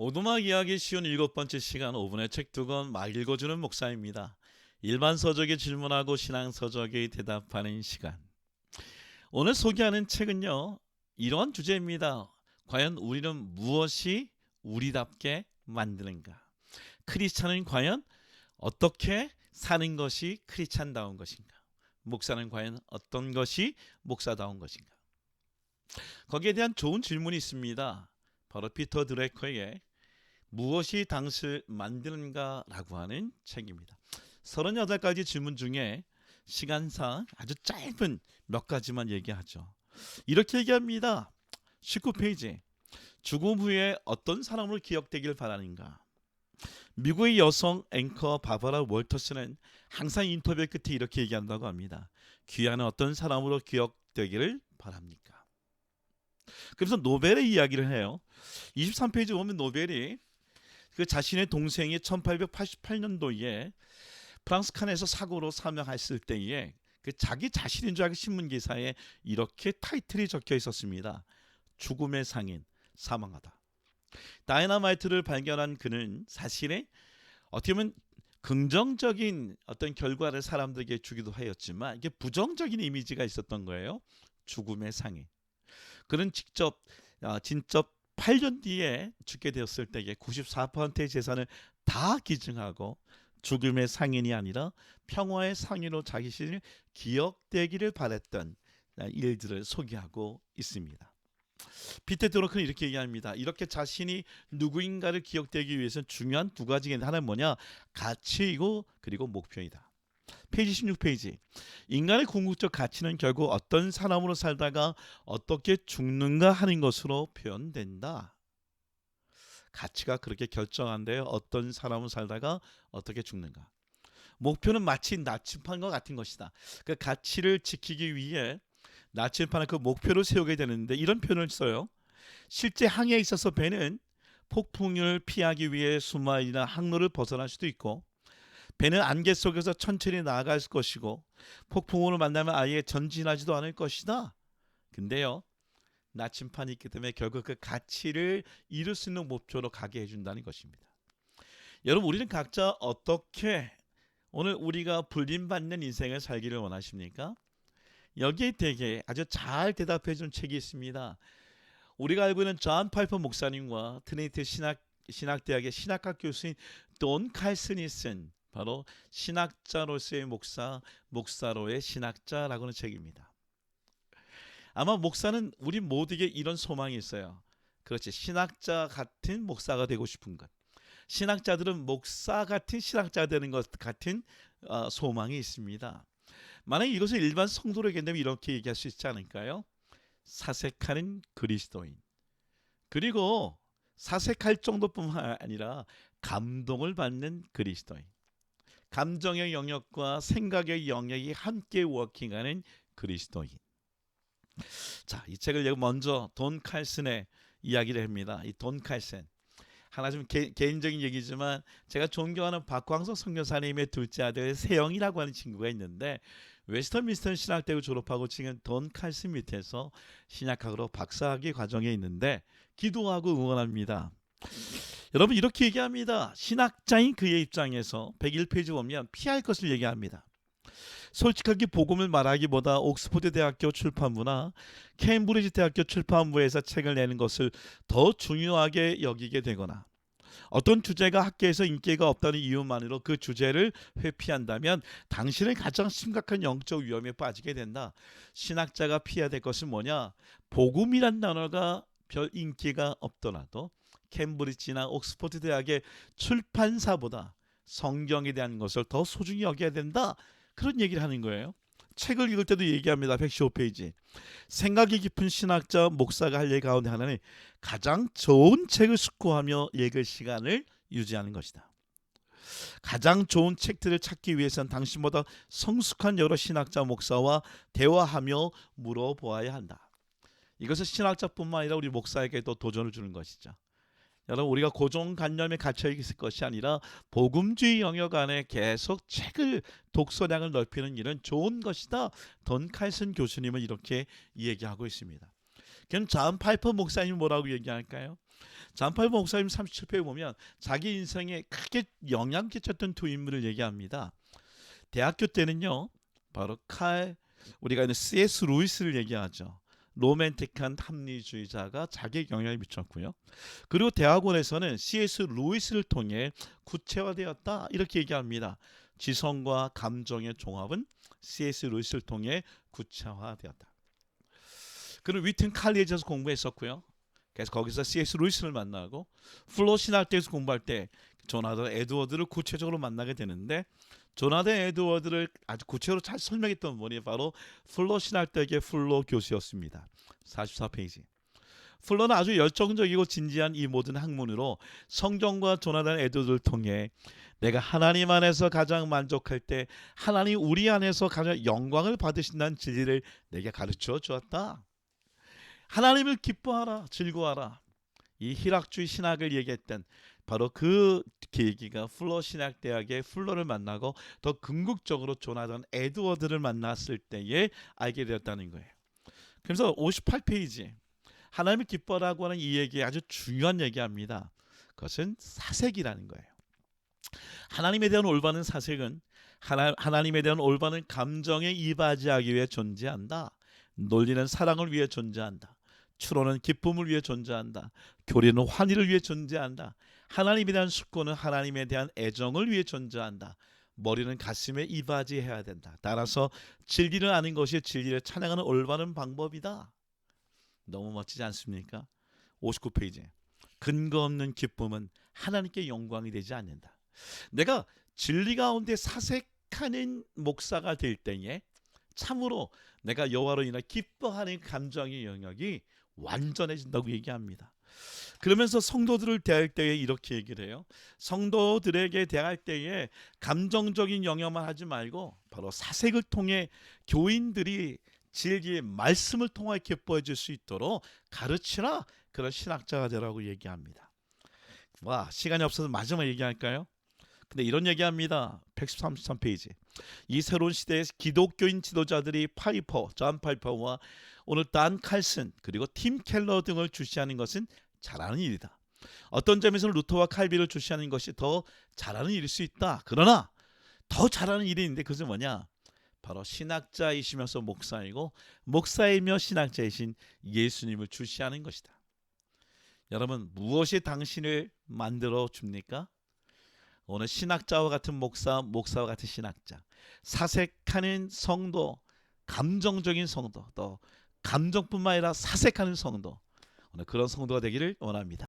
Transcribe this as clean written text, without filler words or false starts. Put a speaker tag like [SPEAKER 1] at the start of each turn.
[SPEAKER 1] 오두막 이야기 쉬운 7번째 시간 5분의 책 2권 막 읽어주는 목사입니다. 일반 서적에 질문하고 신앙 서적에 대답하는 시간. 오늘 소개하는 책은요, 이런 주제입니다. 과연 우리는 무엇이 우리답게 만드는가? 크리스찬은 과연 어떻게 사는 것이 크리스찬다운 것인가? 목사는 과연 어떤 것이 목사다운 것인가? 거기에 대한 좋은 질문이 있습니다. 바로 피터 드래커의 무엇이 당신을 만드는가라고 하는 책입니다. 38가지 질문 중에 시간상 아주 짧은 몇 가지만 얘기하죠. 이렇게 얘기합니다. 19페이지. 죽음 후에 어떤 사람으로 기억되길 바라는가? 미국의 여성 앵커 바바라 월터스는 항상 인터뷰 끝에 이렇게 얘기한다고 합니다. 귀하는 어떤 사람으로 기억되기를 바랍니까? 그래서 노벨의 이야기를 해요. 23페이지 보면 노벨이 그 자신의 동생이 1888년도에 프랑스 칸에서 사고로 사망했을 때에 그 자기 자신인 줄 알고 신문 기사에 이렇게 타이틀이 적혀 있었습니다. 죽음의 상인, 사망하다. 다이너마이트를 발견한 그는 사실에 어떻게 보면 긍정적인 어떤 결과를 사람들에게 주기도 하였지만 이게 부정적인 이미지가 있었던 거예요. 죽음의 상인. 그는 진짜 8년 뒤에 죽게 되었을 때에 94%의 재산을 다 기증하고 죽음의 상인이 아니라 평화의 상인으로 자기 자신을 기억되기를 바랬던 일들을 소개하고 있습니다. 피터 드래커는 이렇게 얘기합니다. 이렇게 자신이 누구인가를 기억되기 위해서는 중요한 두 가지가 있는데 하나는 뭐냐? 가치이고 그리고 목표이다. 페이지 16페이지. 인간의 궁극적 가치는 결국 어떤 사람으로 살다가 어떻게 죽는가 하는 것으로 표현된다. 가치가 그렇게 결정한대요. 어떤 사람으로 살다가 어떻게 죽는가. 목표는 마치 나침판과 같은 것이다. 그 가치를 지키기 위해 나침판을 그 목표를 세우게 되는데 이런 표현을 써요. 실제 항해에 있어서 배는 폭풍을 피하기 위해 수마일이나 항로를 벗어날 수도 있고 배는 안개 속에서 천천히 나아갈 것이고 폭풍우를 만나면 아예 전진하지도 않을 것이다. 근데요, 나침판이 있기 때문에 결국 그 가치를 이룰 수 있는 목표로 가게 해준다는 것입니다. 여러분, 우리는 각자 어떻게 오늘 우리가 불림받는 인생을 살기를 원하십니까? 여기에 대해 아주 잘 대답해준 책이 있습니다. 우리가 알고 있는 존 파이퍼 목사님과 트리니티 신학대학의 신학학 교수인 돈 칼슨이 쓴 바로 신학자로서의 목사로의 신학자라고 하는 책입니다. 아마 목사는 우리 모두에게 이런 소망이 있어요. 그렇지, 신학자 같은 목사가 되고 싶은 것. 신학자들은 목사 같은 신학자 되는 것 같은 소망이 있습니다. 만약 이것을 일반 성도에게 된다면 이렇게 얘기할 수 있지 않을까요? 사색하는 그리스도인. 그리고 사색할 정도뿐만 아니라 감동을 받는 그리스도인. 감정의 영역과 생각의 영역이 함께 워킹하는 그리스도인. 자, 이 책을 먼저 돈 칼슨의 이야기를 합니다. 이 돈 칼슨. 하나 좀 개인적인 얘기지만 제가 존경하는 박광석 선교사님의 둘째 아들 세영이라고 하는 친구가 있는데 웨스턴민스턴 신학대학을 졸업하고 지금 돈 칼슨 밑에서 신학학으로 박사학위 과정에 있는데 기도하고 응원합니다. 여러분 이렇게 얘기합니다. 신학자인 그의 입장에서 101페이지 보면 피할 것을 얘기합니다. 솔직하게 복음을 말하기보다 옥스퍼드 대학교 출판부나 케임브리지 대학교 출판부에서 책을 내는 것을 더 중요하게 여기게 되거나 어떤 주제가 학계에서 인기가 없다는 이유만으로 그 주제를 회피한다면 당신은 가장 심각한 영적 위험에 빠지게 된다. 신학자가 피해야 될 것은 뭐냐? 복음이란 단어가 별 인기가 없더라도 캠브리지나 옥스퍼드 대학의 출판사보다 성경에 대한 것을 더 소중히 여겨야 된다. 그런 얘기를 하는 거예요. 책을 읽을 때도 얘기합니다. 115페이지. 생각이 깊은 신학자 목사가 할 얘기 가운데 하나는 가장 좋은 책을 숙고하며 읽을 시간을 유지하는 것이다. 가장 좋은 책들을 찾기 위해서는 당신보다 성숙한 여러 신학자 목사와 대화하며 물어보아야 한다. 이것은 신학자뿐만 아니라 우리 목사에게도 도전을 주는 것이죠. 여러분 우리가 고정관념에 갇혀 있을 것이 아니라 복음주의 영역 안에 계속 책을 독서량을 넓히는 일은 좋은 것이다. 돈 칼슨 교수님은 이렇게 얘기하고 있습니다. 그럼 존 파이퍼 목사님이 뭐라고 얘기할까요? 잔팔보 목사님 37페에 보면 자기 인생에 크게 영향 끼쳤던 두 인물을 얘기합니다. 대학교 때는요, 바로 우리가 이제 C.S. 루이스를 얘기하죠. 로맨틱한 합리주의자가 자기에 영향을 미쳤고요. 그리고 대학원에서는 C.S. 루이스를 통해 구체화되었다 이렇게 얘기합니다. 지성과 감정의 종합은 C.S. 루이스를 통해 구체화되었다. 그는 위튼 칼리지에서 공부했었고요. 그래서 거기서 C.S. 루이스를 만나고 플로 신학대에서 공부할 때 조나단 에드워드를 구체적으로 만나게 되는데, 조나단 에드워드를 아주 구체적으로 잘 설명했던 분이 바로 플로 신학대의 플로 교수였습니다. 44페이지. 플로는 아주 열정적이고 진지한 이 모든 학문으로 성경과 조나단 에드워드를 통해 내가 하나님 안에서 가장 만족할 때 하나님 우리 안에서 가장 영광을 받으신다는 진리를 내게 가르쳐 주었다. 하나님을 기뻐하라, 즐거워하라. 이 희락주의 신학을 얘기했던 바로 그 계기가 플로 신학대학의 플로를 만나고 더 궁극적으로 조나단 에드워드를 만났을 때에 알게 되었다는 거예요. 그래서 58페이지 하나님을 기뻐하라고 하는 이 얘기 아주 중요한 얘기합니다. 그것은 사색이라는 거예요. 하나님에 대한 올바른 사색은 하나님에 대한 올바른 감정에 이바지하기 위해 존재한다. 논리는 사랑을 위해 존재한다. 추론은 기쁨을 위해 존재한다. 교리는 환희를 위해 존재한다. 하나님에 대한 숙고는 하나님에 대한 애정을 위해 존재한다. 머리는 가슴에 이바지해야 된다. 따라서 진리를 아는 것이 진리를 찬양하는 올바른 방법이다. 너무 멋지지 않습니까? 59페이지. 근거 없는 기쁨은 하나님께 영광이 되지 않는다. 내가 진리 가운데 사색하는 목사가 될 때에 참으로 내가 여호와로 인해 기뻐하는 감정의 영역이 완전해진다고 얘기합니다. 그러면서 성도들을 대할 때에 이렇게 얘기를 해요. 성도들에게 대할 때에 감정적인 영역만 하지 말고 바로 사색을 통해 교인들이 진리의 말씀을 통해 기뻐해 줄 수 있도록 가르치라. 그런 신학자가 되라고 얘기합니다. 와, 시간이 없어서 마지막 얘기할까요? 근데 이런 얘기합니다. 133페이지. 이 새로운 시대의 기독교인 지도자들이 존 파이퍼와 오늘 단 칼슨 그리고 팀 켈러 등을 주시하는 것은 잘하는 일이다. 어떤 점에서는 루터와 칼빈을 주시하는 것이 더 잘하는 일일 수 있다. 그러나 더 잘하는 일이 있는데 그것은 뭐냐? 바로 신학자이시면서 목사이고 목사이며 신학자이신 예수님을 주시하는 것이다. 여러분, 무엇이 당신을 만들어 줍니까? 오늘 신학자와 같은 목사와 같은 신학자, 사색하는 성도, 감정적인 성도, 또 감정뿐만 아니라 사색하는 성도, 오늘 그런 성도가 되기를 원합니다.